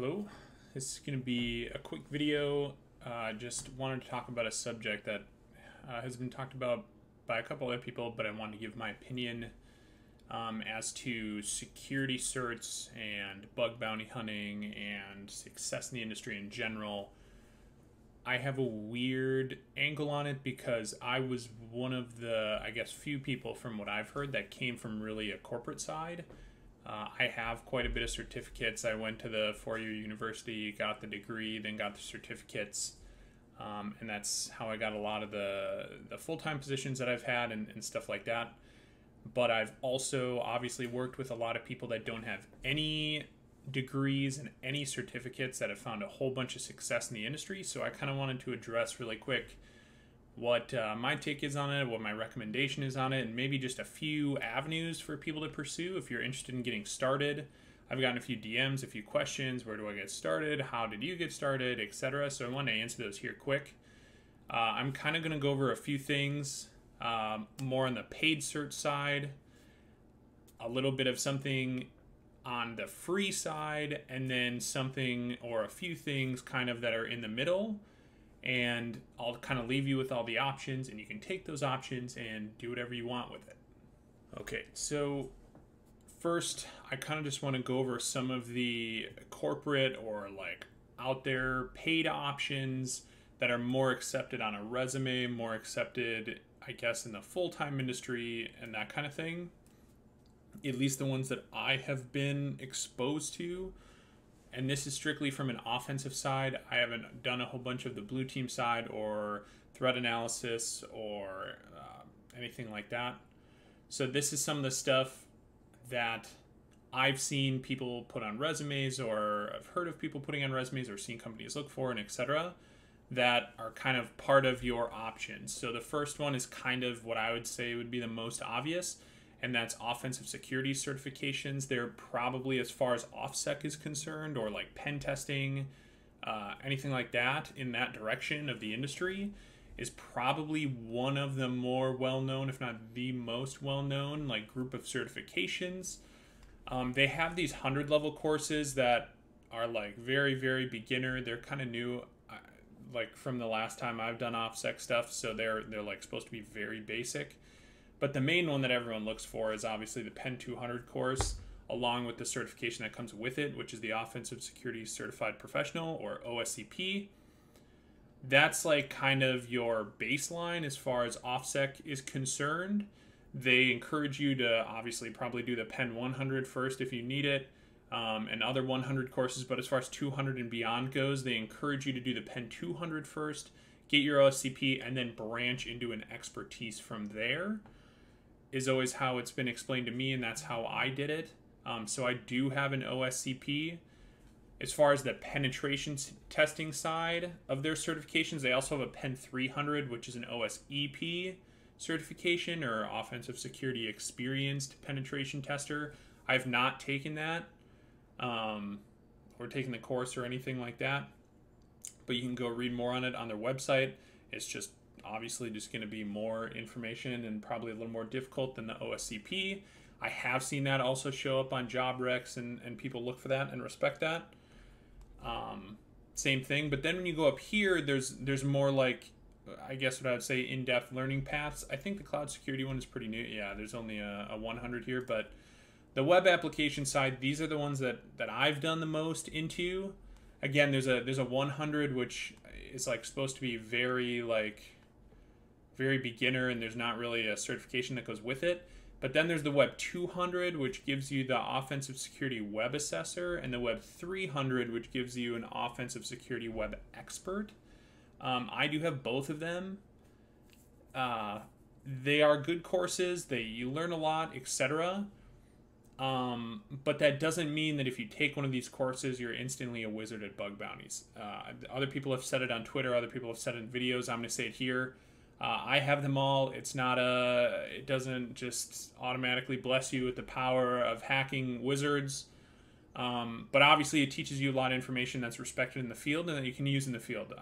Hello, this is going to be a quick video. Just wanted to talk about a subject that has been talked about by a couple other people, but I wanted to give my opinion as to security certs and bug bounty hunting and success in the industry in general. I have a weird angle on it because I was one of the, I guess, few people from what I've heard that came from really a corporate side. I have quite a bit of certificates. I went to the four-year university, got the degree, then got the certificates, and that's how I got a lot of the full-time positions that I've had and stuff like that. But I've also obviously worked with a lot of people that don't have any degrees and any certificates that have found a whole bunch of success in the industry. So I kind of wanted to address really quick what my take is on it, what my recommendation is on it, and maybe just a few avenues for people to pursue if you're interested in getting started. I've gotten a few DMs, a few questions. Where do I get started? How did you get started? Etc. So I want to answer those here quick. I'm kind of going to go over a few things more on the paid cert side, a little bit of something on the free side, and then something or a few things kind of that are in the middle. And I'll kind of leave you with all the options, and you can take those options and do whatever you want with it. Okay, so first, I kind of just want to go over some of the corporate or like out there paid options that are more accepted on a resume, more accepted, I guess, in the full-time industry and that kind of thing. At least the ones that I have been exposed to. And this is strictly from an offensive side. I haven't done a whole bunch of the blue team side or threat analysis or anything like that. So this is some of the stuff that I've seen people put on resumes, or I've heard of people putting on resumes, or seen companies look for, and etc. that are kind of part of your options. So the first one is kind of what I would say would be the most obvious, and that's offensive security certifications. They're probably, as far as OffSec is concerned, or like pen testing, anything like that in that direction of the industry, is probably one of the more well-known, if not the most well-known, like group of certifications. They have these 100-level courses that are like very, very beginner. They're kind of new, like from the last time I've done OffSec stuff, so they're like supposed to be very basic. But the main one that everyone looks for is obviously the Pen 200 course, along with the certification that comes with it, which is the Offensive Security Certified Professional, or OSCP. That's like kind of your baseline as far as OffSec is concerned. They encourage you to obviously probably do the Pen 100 first if you need it, and other 100 courses. But as far as 200 and beyond goes, they encourage you to do the Pen 200 first, get your OSCP, and then branch into an expertise from there. Is always how it's been explained to me, and that's how I did it. So I do have an OSCP. As far as the penetration testing side of their certifications, they also have a Pen 300, which is an OSEP certification, or Offensive Security Experienced Penetration Tester. I've not taken that or taken the course or anything like that, but you can go read more on it on their website. It's just obviously just going to be more information and probably a little more difficult than the OSCP. I have seen that also show up on job recs, and people look for that and respect that. Same thing, but then when you go up here, there's more like, I guess what I would say, in-depth learning paths. I think the cloud security one is pretty new. Yeah, there's only a 100 here, but the web application side, these are the ones that I've done the most into. Again, there's a 100, which is like supposed to be very beginner, and there's not really a certification that goes with it. But then there's the Web 200, which gives you the Offensive Security Web Assessor, and the Web 300, which gives you an Offensive Security Web Expert. I do have both of them. They are good courses. You learn a lot, etc. But that doesn't mean that if you take one of these courses, you're instantly a wizard at bug bounties. Other people have said it on Twitter. Other people have said it in videos. I'm going to say it here. I have them all. It doesn't just automatically bless you with the power of hacking wizards. But obviously it teaches you a lot of information that's respected in the field and that you can use in the field.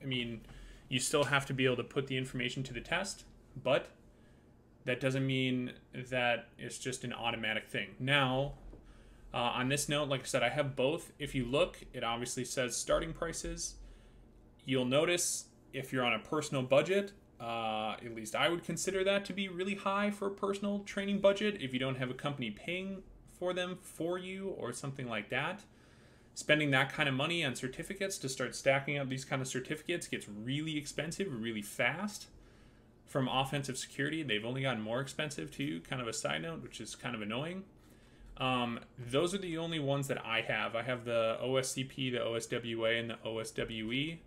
I mean, you still have to be able to put the information to the test, but that doesn't mean that it's just an automatic thing. Now, On this note, like I said, I have both. If you look, it obviously says starting prices. You'll notice if you're on a personal budget, at least I would consider that to be really high for a personal training budget if you don't have a company paying for them for you or something like that. Spending that kind of money on certificates to start stacking up these kind of certificates gets really expensive really fast. From offensive security, they've only gotten more expensive too, kind of a side note, which is kind of annoying. Those are the only ones that I have. I have the OSCP, the OSWA, and the OSWE.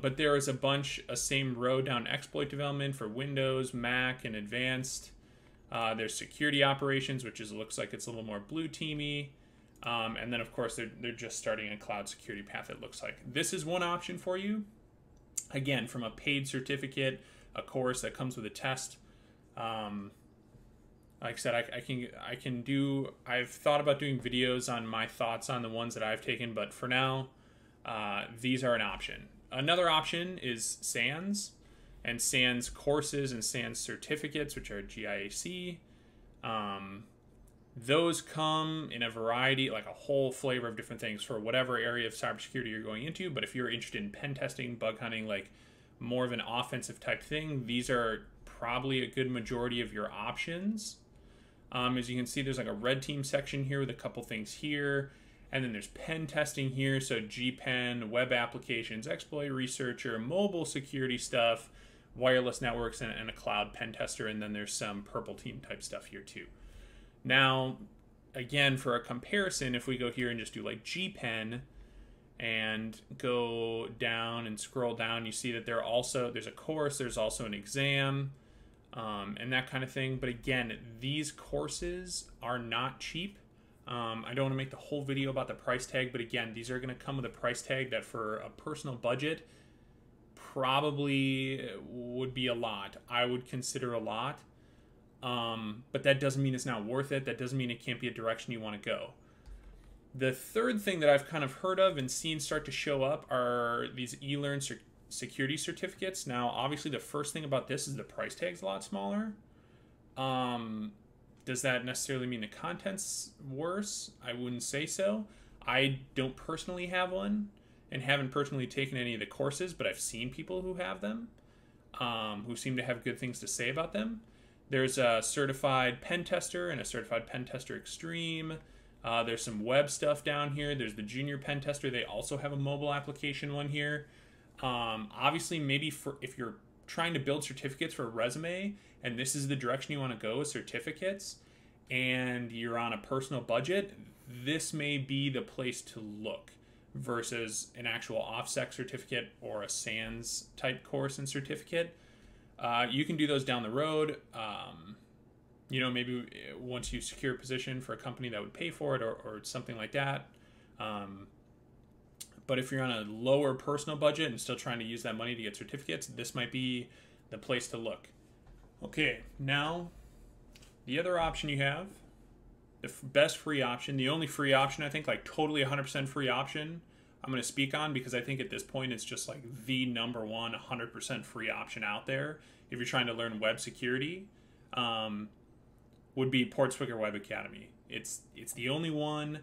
But there is a same row down exploit development for Windows, Mac, and advanced. There's security operations, which looks like it's a little more blue teamy. And then, of course, they're just starting a cloud security path, it looks like. This is one option for you. Again, from a paid certificate, a course that comes with a test. Like I said, I've thought about doing videos on my thoughts on the ones that I've taken, but for now, these are an option. Another option is SANS, and SANS courses and SANS certificates, which are GIAC. Those come in a variety, like a whole flavor of different things for whatever area of cybersecurity you're going into. But if you're interested in pen testing, bug hunting, like more of an offensive type thing, these are probably a good majority of your options. As you can see, there's like a red team section here with a couple things here. And then there's pen testing here. So GPen, web applications, exploit researcher, mobile security stuff, wireless networks, and a cloud pen tester. And then there's some purple team type stuff here too. Now, again, for a comparison, if we go here and just do like GPen and go down and scroll down, you see that there's a course, there's also an exam, and that kind of thing. But again, these courses are not cheap. I don't want to make the whole video about the price tag, but again, these are going to come with a price tag that for a personal budget probably would be a lot. I would consider a lot. But that doesn't mean it's not worth it. That doesn't mean it can't be a direction you want to go. The third thing that I've kind of heard of and seen start to show up are these Elearn security certificates. Now, obviously, the first thing about this is the price tag's a lot smaller. Does that necessarily mean the content's worse? I wouldn't say so. I don't personally have one and haven't personally taken any of the courses, but I've seen people who have them, who seem to have good things to say about them. There's a certified pen tester and a certified pen tester extreme. There's some web stuff down here. There's the junior pen tester. They also have a mobile application one here. Obviously, maybe if you're trying to build certificates for a resume and this is the direction you want to go with certificates and you're on a personal budget, this may be the place to look versus an actual OffSec certificate or a SANS type course and certificate. You can do those down the road. Maybe once you secure a position for a company that would pay for it or something like that. But if you're on a lower personal budget and still trying to use that money to get certificates, this might be the place to look. Okay, now the other option you have, the best free option, the only free option, I think, like totally 100% free option I'm going to speak on, because I think at this point it's just like the number one 100% free option out there if you're trying to learn web security, would be Portswigger Web Academy. It's the only one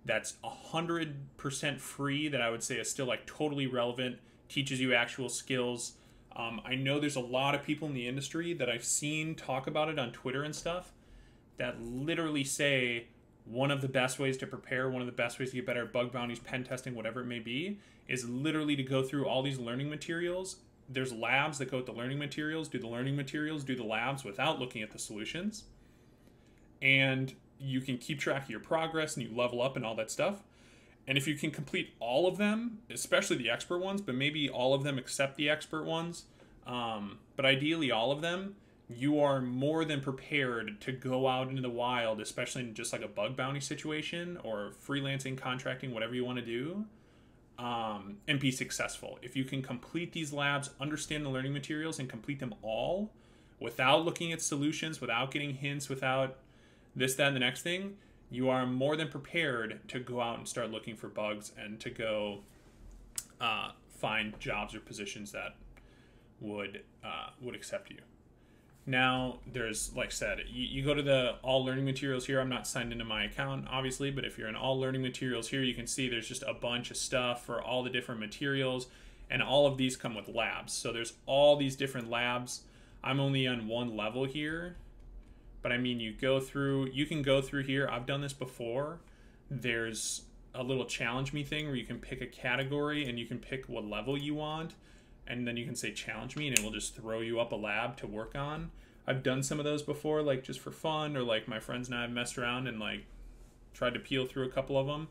that's 100% free that I would say is still like totally relevant, teaches you actual skills. I know there's a lot of people in the industry that I've seen talk about it on Twitter and stuff that literally say one of the best ways to prepare, one of the best ways to get better at bug bounties, pen testing, whatever it may be, is literally to go through all these learning materials. There's labs that go with the learning materials, do the learning materials, do the labs without looking at the solutions. And you can keep track of your progress and you level up and all that stuff. And if you can complete all of them, especially the expert ones, but maybe all of them except the expert ones, but ideally all of them, you are more than prepared to go out into the wild, especially in just like a bug bounty situation or freelancing, contracting, whatever you want to do, and be successful. If you can complete these labs, understand the learning materials, and complete them all without looking at solutions, without getting hints, without this, that, and the next thing, you are more than prepared to go out and start looking for bugs and to go find jobs or positions that would accept you. Now, there's, like I said, you go to the all learning materials here. I'm not signed into my account, obviously, but if you're in all learning materials here, you can see there's just a bunch of stuff for all the different materials, and all of these come with labs. So there's all these different labs. I'm only on one level here, but I mean, you can go through here. I've done this before. There's a little challenge me thing where you can pick a category and you can pick what level you want, and then you can say challenge me and it will just throw you up a lab to work on. I've done some of those before, like just for fun, or like my friends and I have messed around and like tried to peel through a couple of them.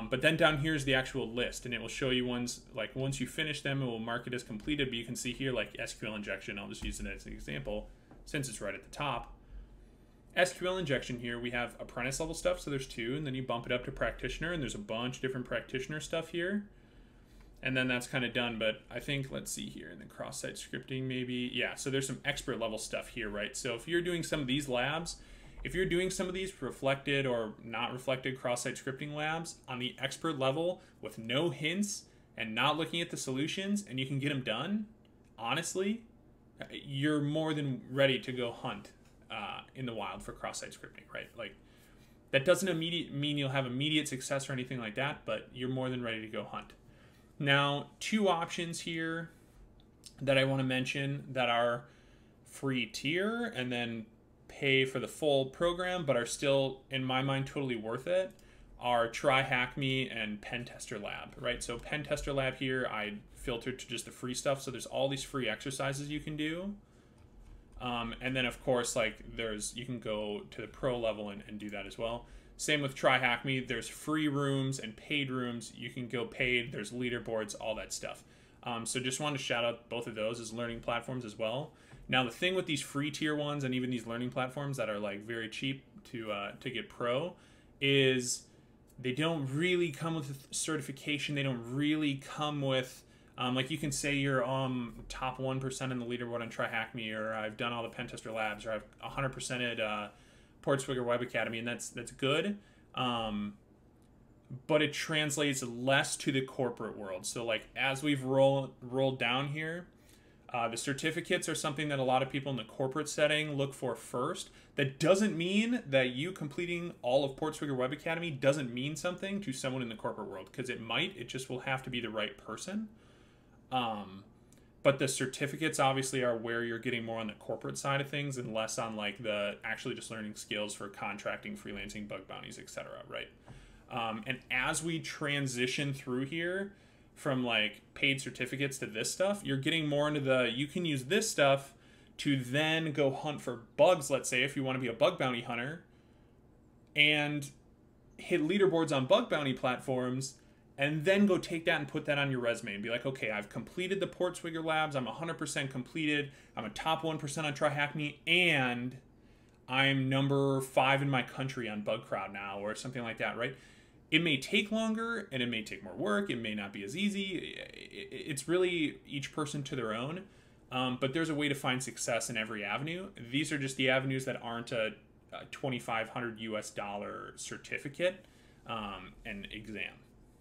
But then down here is the actual list, and it will show you ones, like once you finish them, it will mark it as completed, but you can see here like SQL injection. I'll just use it as an example since it's right at the top. SQL injection here, we have apprentice level stuff, so there's 2, and then you bump it up to practitioner, and there's a bunch of different practitioner stuff here. And then that's kind of done, but I think, let's see here, in the cross-site scripting maybe. Yeah, so there's some expert level stuff here, right? So if you're doing some of these labs, if you're doing some of these reflected or not reflected cross-site scripting labs on the expert level with no hints and not looking at the solutions, and you can get them done, honestly, you're more than ready to go hunt in the wild for cross-site scripting, right? Like, that doesn't mean you'll have immediate success or anything like that, but you're more than ready to go hunt. Now, 2 options here that I want to mention that are free tier and then pay for the full program, but are still, in my mind, totally worth it, are Try Hack Me and Pen Tester Lab, right? So Pen Tester Lab here, I filtered to just the free stuff. So there's all these free exercises you can do. And then, of course, like you can go to the pro level and do that as well. Same with Try Hack Me. There's free rooms and paid rooms. You can go paid. There's leaderboards, all that stuff. So just wanted to shout out both of those as learning platforms as well. Now, the thing with these free tier ones and even these learning platforms that are like very cheap to get pro is they don't really come with certification. They don't really come with like you can say you're top 1% in the leaderboard on Try Hack Me, or I've done all the pen tester labs, or I've 100%ed Portswigger Web Academy, and that's good. But it translates less to the corporate world. So like as we've rolled down here, the certificates are something that a lot of people in the corporate setting look for first. That doesn't mean that you completing all of Portswigger Web Academy doesn't mean something to someone in the corporate world, because it might. It just will have to be the right person. But the certificates obviously are where you're getting more on the corporate side of things and less on like the actually just learning skills for contracting, freelancing, bug bounties, etc. Right? And as we transition through here from like paid certificates to this stuff, you're getting more into you can use this stuff to then go hunt for bugs, let's say, if you want to be a bug bounty hunter, and hit leaderboards on bug bounty platforms, and then go take that and put that on your resume and be like, okay, I've completed the Portswigger labs, I'm 100% completed, I'm a top 1% on Try Hack Me, and I'm number 5 in my country on BugCrowd now, or something like that, right? It may take longer, and it may take more work, it may not be as easy. It's really each person to their own, but there's a way to find success in every avenue. These are just the avenues that aren't a $2,500 US certificate and exam.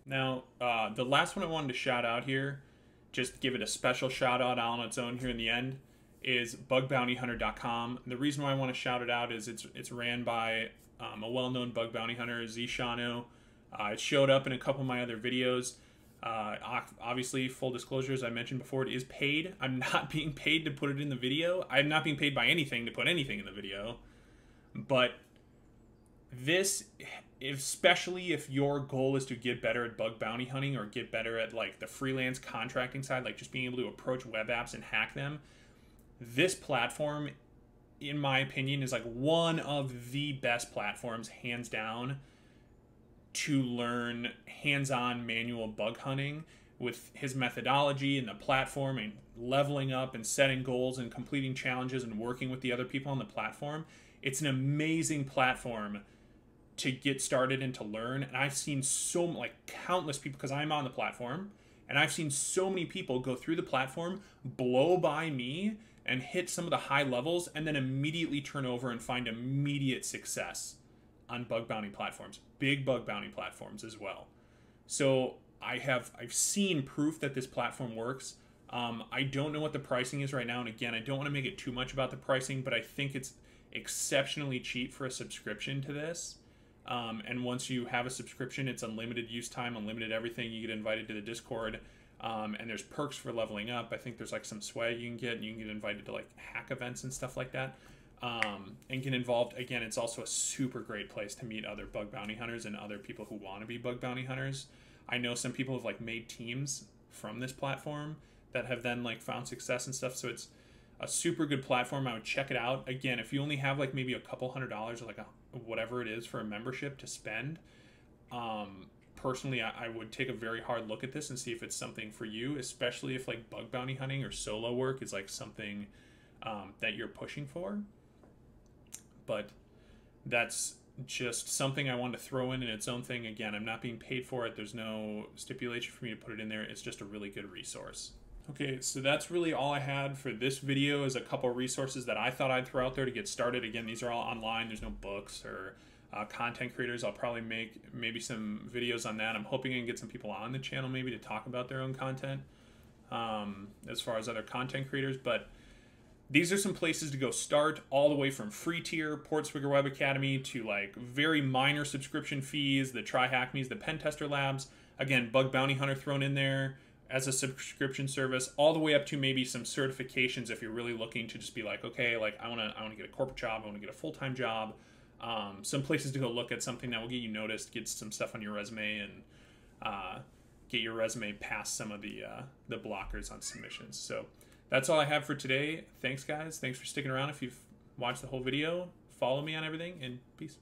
Now, the last one I wanted to shout out here, just give it a special shout out on its own here in the end, is bugbountyhunter.com. The reason why I want to shout it out is it's ran by a well-known bug bounty hunter, Zishano. It showed up in a couple of my other videos. Obviously, full disclosure, as I mentioned before, it is paid. I'm not being paid to put it in the video. I'm not being paid by anything to put anything in the video. But this, especially if your goal is to get better at bug bounty hunting or get better at like the freelance contracting side, like just being able to approach web apps and hack them, this platform, in my opinion, is like one of the best platforms, hands down, to learn hands-on manual bug hunting with his methodology and the platform and leveling up and setting goals and completing challenges and working with the other people on the platform. It's an amazing platform to get started and to learn. And I've seen countless people, because I'm on the platform, and I've seen so many people go through the platform, blow by me, and hit some of the high levels, and then immediately turn over and find immediate success on bug bounty platforms, big bug bounty platforms as well. So I've seen proof that this platform works. I don't know what the pricing is right now, and again, I don't want to make it too much about the pricing, but I think it's exceptionally cheap for a subscription to this. And once you have a subscription, it's unlimited use time, unlimited everything. You get invited to the Discord, and there's perks for leveling up. I think there's like some swag you can get, and you can get invited to like hack events and stuff like that. And get involved. Again, it's also a super great place to meet other bug bounty hunters and other people who want to be bug bounty hunters. I know some people have like made teams from this platform that have then like found success and stuff. So it's a super good platform. I would check it out. Again, if you only have like maybe a couple $100 or like whatever it is for a membership to spend, personally, I would take a very hard look at this and see if it's something for you, especially if like bug bounty hunting or solo work is like something that you're pushing for. But that's just something I wanted to throw in its own thing. Again, I'm not being paid for it. There's no stipulation for me to put it in there. It's just a really good resource. Okay, so that's really all I had for this video, is a couple resources that I thought I'd throw out there to get started. Again, these are all online. There's no books or content creators. I'll probably make maybe some videos on that. I'm hoping I can get some people on the channel maybe to talk about their own content as far as other content creators. But these are some places to go start, all the way from free tier, Portswigger Web Academy, to like very minor subscription fees, the Try Hack Me's, the Pen Tester Labs. Again, Bug Bounty Hunter thrown in there as a subscription service, all the way up to maybe some certifications if you're really looking to just be like, okay, like I want to get a corporate job, I want to get a full-time job. Some places to go look at something that will get you noticed, get some stuff on your resume, and get your resume past some of the blockers on submissions. So that's all I have for today. Thanks, guys. Thanks for sticking around. If you've watched the whole video, follow me on everything, and peace.